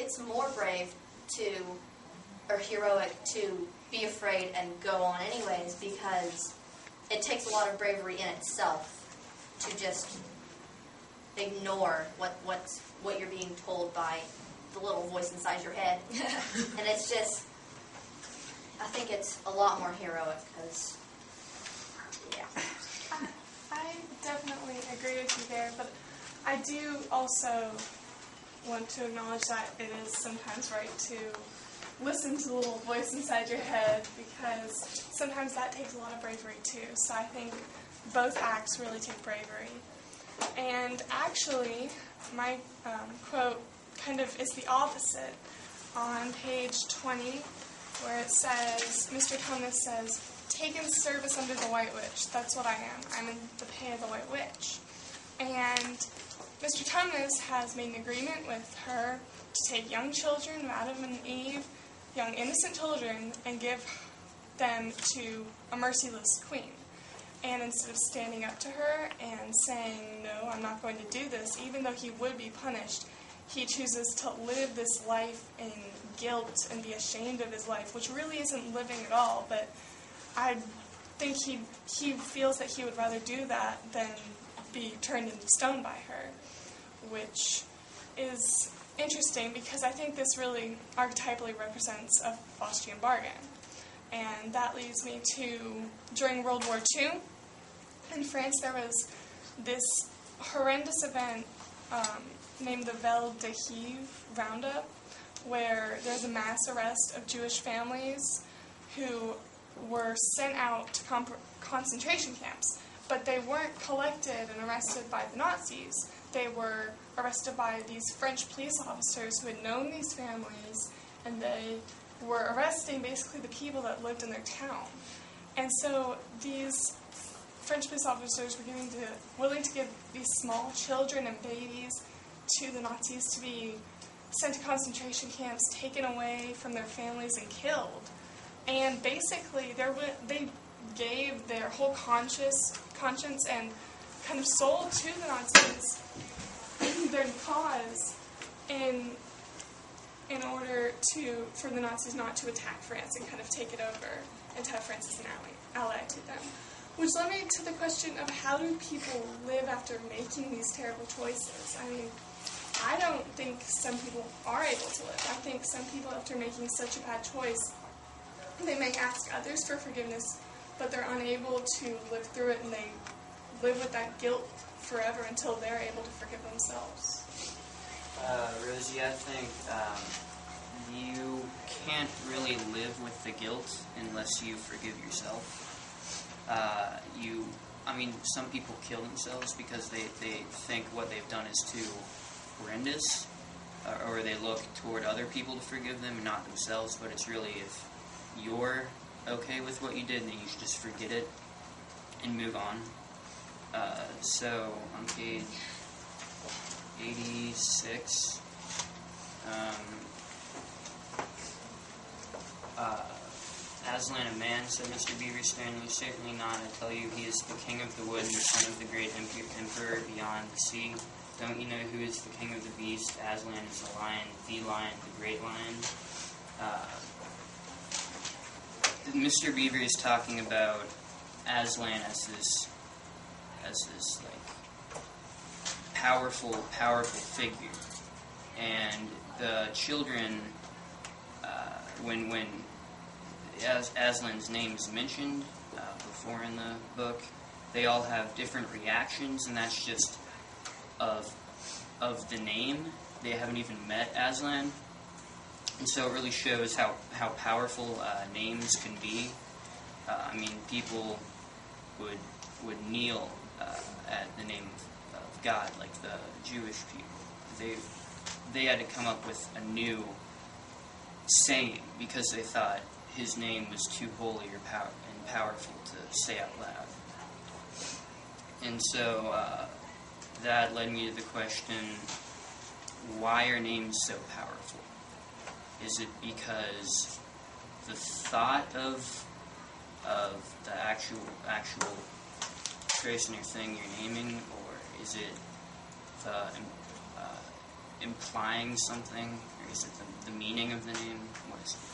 it's more brave or heroic to be afraid and go on anyways, because it takes a lot of bravery in itself to just ignore what you're being told by the little voice inside your head. And it's just, I think it's a lot more heroic because, yeah. I definitely agree with you there, but I do also want to acknowledge that it is sometimes right to listen to the little voice inside your head, because sometimes that takes a lot of bravery too. So I think both acts really take bravery. And actually, my quote kind of is the opposite. On page 20, where it says, Mr. Tumnus says, "Taken service under the White Witch." That's what I am. I'm in the pay of the White Witch. And Mr. Tumnus has made an agreement with her to take young children, Adam and Eve, young innocent children, and give them to a merciless queen. And instead of standing up to her and saying, "No, I'm not going to do this," even though he would be punished, he chooses to live this life in guilt and be ashamed of his life, which really isn't living at all. But I think he feels that he would rather do that than be turned into stone by her, which is interesting because I think this really archetypally represents a Faustian bargain. And that leads me to, during World War II, in France there was this horrendous event named the Vel d'Hiv Roundup, where there's a mass arrest of Jewish families who were sent out to concentration camps. But they weren't collected and arrested by the Nazis. They were arrested by these French police officers who had known these families, and they were arresting basically the people that lived in their town. And so these French police officers were willing to give these small children and babies to the Nazis to be sent to concentration camps, taken away from their families and killed. And basically they gave their whole conscience and kind of sold to the Nazis their cause in order for the Nazis not to attack France and kind of take it over and to have France as an ally to them. Which led me to the question of how do people live after making these terrible choices? I mean, I don't think some people are able to live. I think some people, after making such a bad choice, they may ask others for forgiveness, but they're unable to live through it, and they live with that guilt forever until they're able to forgive themselves. Rosie, I think you can't really live with the guilt unless you forgive yourself. Some people kill themselves because they think what they've done is too horrendous, or they look toward other people to forgive them and not themselves, but it's really if you're okay with what you did, then you should just forget it and move on. So on page 86, Aslan, a man, said Mr. Beaver sternly, certainly not. I tell you, he is the king of the wood and the son of the great emperor beyond the sea. Don't you know who is the king of the beast? Aslan is the lion, the great lion. Mr. Beaver is talking about Aslan as this like powerful figure, and the children, when Aslan's name is mentioned before in the book, they all have different reactions, and that's just of the name. They haven't even met Aslan, and so it really shows how powerful names can be. People would kneel at the name of God, like the Jewish people. They had to come up with a new saying because they thought his name was too holy or powerful to say out loud. And so that led me to the question, why are names so powerful? Is it because the thought of the actual person or thing you're naming, or is it the implying something or Is it the meaning of the name? What is it?